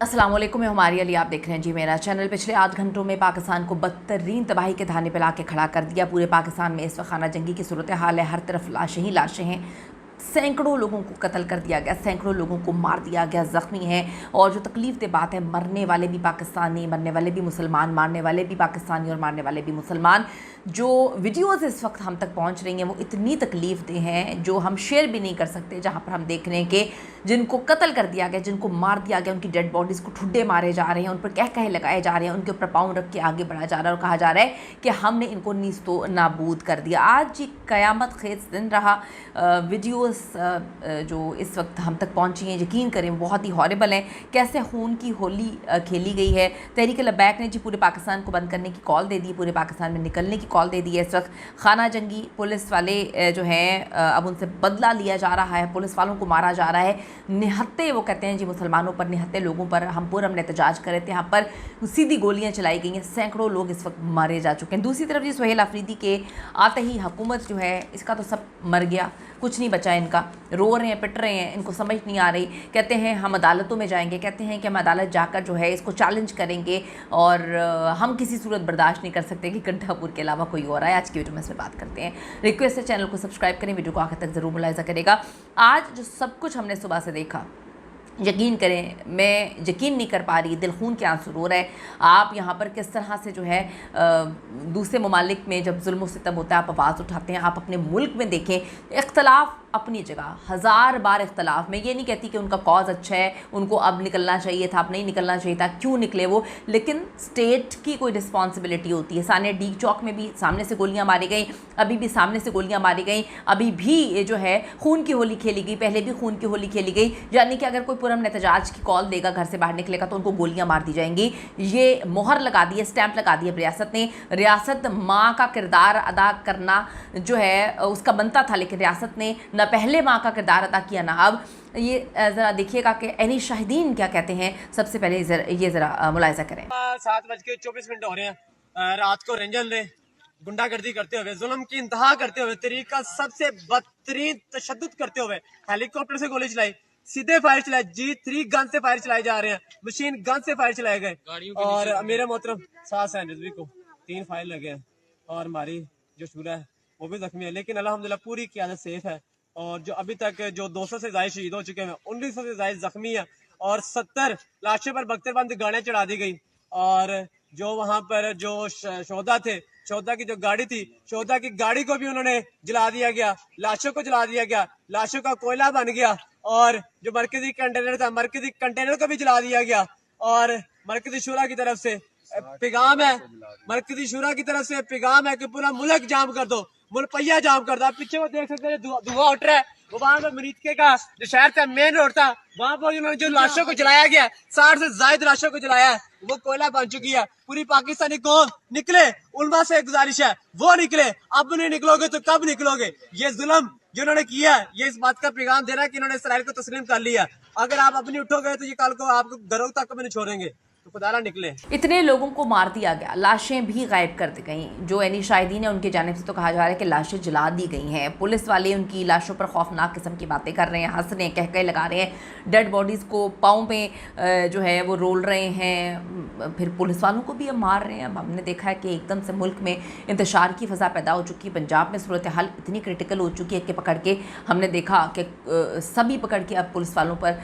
अस्सलाम वालेकुम, मैं हमारी अली, आप देख रहे हैं जी मेरा चैनल। पिछले 8 घंटों में पाकिस्तान को बदतरीन तबाही के धाने पे ला के खड़ा कर दिया। पूरे पाकिस्तान में इस वक्त खाना जंगी की सूरत हाल है। हर तरफ लाशें ही लाशें हैं। सैकड़ों लोगों को कत्ल कर दिया गया, सैकड़ों लोगों को मार दिया गया, ज़ख्मी हैं। और जो तकलीफ दे बात है, मरने वाले भी पाकिस्तानी, मरने वाले भी मुसलमान, मारने वाले भी पाकिस्तानी और मारने वाले भी मुसलमान। जो वीडियोज़ इस वक्त हम तक पहुंच रही हैं वो इतनी तकलीफ दे हैं जो हम शेयर भी नहीं कर सकते। जहां पर हम देख रहे हैं कि जिनको कत्ल कर दिया गया, जिनको मार दिया गया, उनकी डेड बॉडीज़ को ठुड्डे मारे जा रहे हैं, उन पर कह कहे लगाए जा रहे हैं, उनके ऊपर पाँव रख के आगे बढ़ाया जा रहा है और कहा जा रहा है कि हमने इनको नीस्तो नाबूद कर दिया। आज ये क़यामत खेज दिन रहा। वीडियोज़ जो इस वक्त हम तक पहुंची हैं, यकीन करें बहुत ही हॉरिबल हैं। कैसे खून की होली खेली गई है। तहरीक लबैक ने जी पूरे पाकिस्तान को बंद करने की कॉल दे दी, पूरे पाकिस्तान में निकलने की कॉल दे दी है। इस वक्त खाना जंगी पुलिस वाले जो हैं अब उनसे बदला लिया जा रहा है, पुलिस वालों को मारा जा रहा है। निहत्ते वो कहते हैं जी मुसलमानों पर, निहत्ते लोगों पर हम पूरा हमने एहतजाज करे थे, यहाँ पर सीधी गोलियाँ चलाई गई हैं, सैकड़ों लोग इस वक्त मारे जा चुके हैं। दूसरी तरफ जी सुहेल अफरीदी के आते ही हुकूमत जो है इसका तो सब मर गया, कुछ नहीं बचा इनका। रो रहे हैं, पिट रहे हैं, इनको समझ नहीं आ रही। कहते हैं हम अदालतों में जाएंगे, कहते हैं कि हम अदालत जाकर जो है इसको चैलेंज करेंगे और हम किसी सूरत बर्दाश्त नहीं कर सकते कि कंठापुर के अलावा कोई और आए। आज की वीडियो में इसमें बात करते हैं। रिक्वेस्ट है चैनल को सब्सक्राइब करें, वीडियो को आखिर तक ज़रूर मुलाहिजा करेगा। आज जो सब कुछ हमने सुबह से देखा, यकीन करें मैं यकीन नहीं कर पा रही, दिल खून के आंसू रो रहा है। आप यहाँ पर किस तरह से जो है दूसरे ममालिक में जब जुल्म सितम होता है आप आवाज़ उठाते हैं। आप अपने मुल्क में देखें, इख्तलाफ अपनी जगह, हज़ार बार इख्तलाफ। मैं ये नहीं कहती कि उनका कॉज अच्छा है, उनको अब निकलना चाहिए था, अब नहीं निकलना चाहिए था, क्यों निकले वो, लेकिन स्टेट की कोई रिस्पॉन्सिबिलिटी होती है। साने डी चौक में भी सामने से गोलियाँ मारी गई, अभी भी सामने से गोलियाँ मारी गई, अभी भी ये जो है खून की होली खेली गई, पहले भी खून की होली खेली गई। यानी कि अगर कोई पुरअमन एहतजाज की कॉल देगा, घर से बाहर निकलेगा तो उनको गोलियां मार दी जाएंगी। ये मोहर लगा दी है, स्टैंप लगा दी है रियासत ने। रियासत माँ का किरदार अदा करना जो है उसका बनता था, लेकिन रियासत ने न पहले माँ का किरदार अदा किया ना अब। ये ज़रा देखिएगा कि एनी शाहिदीन क्या कहते हैं। सबसे पहले ये ज़रा मुलाहिजा करें। 7:24 हो रहे हैं, रात को रंजन ने गुंडागर्दी करते हुए, जुल्म की इंतहा करते हुए, तरीका सबसे बदतरीन तशद्दुद करते हुए हेलीकॉप्टर से गोली चलाई, सीधे फायर चलाए, G3 गन से फायर चलाए जा रहे हैं, मशीन गन से फायर चलाए गए। और मेरे मोहतरम सास है रिजवी को 3 फायर लगे हैं और हमारी जो शूरा है वो भी जख्मी है, लेकिन अल्हम्दुलिल्लाह पूरी क़यादत सेफ है। और जो अभी तक जो 200 से ज्यादा शहीद हो चुके हैं, 1900 से ज्यादा जख्मी है और 70 लाशों पर बख्तरबंद गाड़ियां चढ़ा दी गई। और जो वहां पर जो शोहदा थे, शोहदा की जो गाड़ी थी, शोहदा की गाड़ी को भी उन्होंने जला दिया गया, लाशों को जला दिया गया, लाशों का कोयला बन गया। और जो मरकजी कंटेनर था, मरकजी कंटेनर को भी जला दिया गया। और मरकजी शूरा की तरफ से पैगाम है, मरकजी शूरा की तरफ से पैगाम है कि पूरा मुल्क जाम कर दो, मुल्क जाम कर दो। आप पीछे वो देख सकते हैं, धुआं उठ रहा है, वो वहां पर मरीजके का जो शहर था, मेन रोड था, वहां पर उन्होंने जो लाशों को जलाया गया, 60 से ज्यादा लाशों को जलाया है, वो कोयला बन चुकी है। पूरी पाकिस्तानी कौम निकले, उलमा से गुजारिश है वो निकले। अब नहीं निकलोगे तो कब निकलोगे? ये जुल्म जिन्होंने किया है, ये इस बात का पैगाम दे रहा है कि इन्होंने इसराइल को तस्लीम कर लिया। अगर आप अब नहीं उठोगे तो ये कल को आपको घरों तक कभी नहीं छोड़ेंगे, तो खुदारा निकले। इतने लोगों को मार दिया गया, लाशें भी गायब कर दी गई। जो एनी शाहिदीन है उनकी जानिब से तो कहा जा रहा है कि लाशें जला दी गई हैं। पुलिस वाले उनकी लाशों पर खौफनाक किस्म की बातें कर रहे हैं, हंस रहे हैं, कह लगा रहे हैं। डेड बॉडीज़ को पाँव में जो है वो रोल रहे हैं, फिर पुलिस वालों को भी अब मार रहे हैं। अब हमने देखा है कि एकदम से मुल्क में इंतशार की फ़ज़ा पैदा हो चुकी है। पंजाब में सूरत हाल इतनी क्रिटिकल हो चुकी है कि पकड़ के हमने देखा कि सभी पकड़ के अब पुलिस वालों पर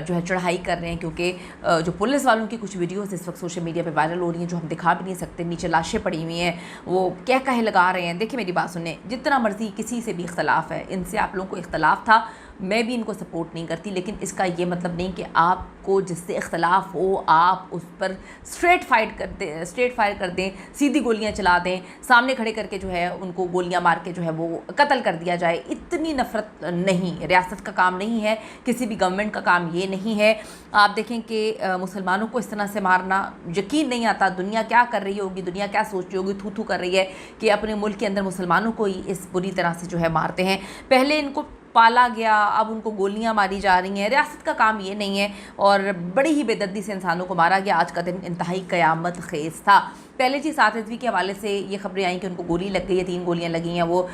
जो है चढ़ाई कर रहे हैं, क्योंकि जो पुलिस वालों की कुछ वीडियोज़ इस वक्त सोशल मीडिया पे वायरल हो रही हैं जो हम दिखा भी नहीं सकते। नीचे लाशें पड़ी हुई हैं, वो क्या कहे लगा रहे हैं। देखिए मेरी बात सुने, जितना मर्जी किसी से भी इख्तलाफ है, इनसे आप लोगों को इख्तलाफ था, मैं भी इनको सपोर्ट नहीं करती, लेकिन इसका ये मतलब नहीं कि आपको जिससे इख्तलाफ हो आप उस पर स्ट्रेट फायर कर दें, सीधी गोलियां चला दें, सामने खड़े करके जो है उनको गोलियां मार के जो है वो कत्ल कर दिया जाए। इतनी नफरत नहीं, रियासत का काम नहीं है, किसी भी गवर्नमेंट का काम ये नहीं है। आप देखें कि मुसलमानों को इस तरह से मारना, यकीन नहीं आता दुनिया क्या कर रही होगी, दुनिया क्या सोच रही होगी, थू थू कर रही है कि अपने मुल्क के अंदर मुसलमानों को ही इस बुरी तरह से जो है मारते हैं। पहले इनको पाला गया, अब उनको गोलियां मारी जा रही हैं। रियासत का काम ये नहीं है और बड़ी ही बेदर्दी से इंसानों को मारा गया। आज का दिन इंतहाई क़यामत खेज था। पहले जी 7 ईस्वी के हवाले से ये खबरें आई कि उनको गोली लग गई है, 3 गोलियां लगी हैं, वो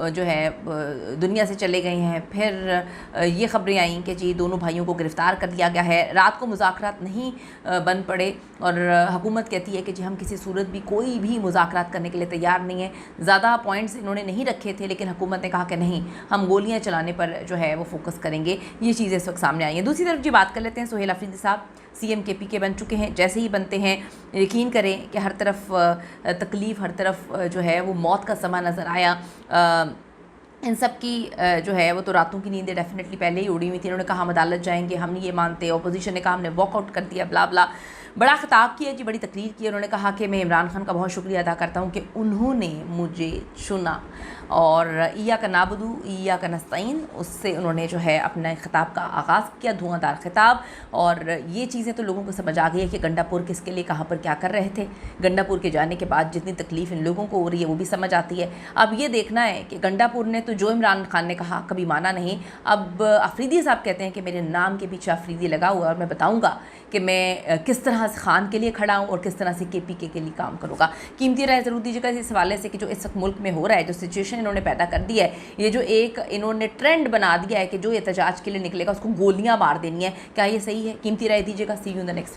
जो है दुनिया से चले गए हैं। फिर ये खबरें आई कि जी दोनों भाइयों को गिरफ़्तार कर लिया गया है। रात को मुज़ाकरात नहीं बन पड़े और हुकूमत कहती है कि जी हम किसी सूरत भी कोई भी मुज़ाकरात करने के लिए तैयार नहीं है। ज़्यादा पॉइंट्स इन्होंने नहीं रखे थे, लेकिन हुकूमत ने कहा कि नहीं, हम गोलियाँ चलाने पर जो है वो फोकस करेंगे। ये चीज़ें इस वक्त सामने आई हैं। दूसरी तरफ जी बात कर लेते हैं, सोहेल अफरीदी साहब CM KP के बन चुके हैं। जैसे ही बनते हैं, यकीन करें कि हर तरफ तकलीफ़, हर तरफ जो है वो मौत का समा नज़र आया। इन सब की जो है वो तो रातों की नींदें डेफिनेटली पहले ही उड़ी हुई थी। इन्होंने कहा हम अदालत जाएंगे, हम नहीं ये मानते। अपोजिशन ने कहा हमने वॉकआउट कर दिया, ब्ला ब्ला। बड़ा खिताब किया जी, बड़ी तकरीर की। उन्होंने कहा कि मैं इमरान खान का बहुत शुक्रिया अदा करता हूँ कि उन्होंने मुझे चुना, और इया का नाबुदू इया का नस्तईन, उससे उन्होंने जो है अपने खिताब का आगाज़ किया, धुआंधार खिताब। और ये चीज़ें तो लोगों को समझ आ गई है कि गंडापुर किसके लिए, कहाँ पर क्या कर रहे थे। गंडापुर के जाने के बाद जितनी तकलीफ़ इन लोगों को हो रही है वो भी समझ आती है। अब ये देखना है कि गंडापुर ने तो जो इमरान खान ने कहा कभी माना नहीं। अब अफरीदी साहब कहते हैं कि मेरे नाम के पीछे अफरीदी लगा हुआ है और मैं बताऊँगा कि मैं किस तरह से खान के लिए खड़ा हूँ और किस तरह से KPK के लिए काम करूँगा। कीमती राय ज़रूर दीजिएगा इस हवाले से कि जो इस वक्त मुल्क में हो रहा है, जो सिचुएशन इन्होंने पैदा कर दी है, ये जो एक इन्होंने ट्रेंड बना दिया है कि जो एहतजाज के लिए निकलेगा उसको गोलियां मार देनी है, क्या ये सही है? कीमती राय दीजिएगा। सी यू इन द नेक्स्ट।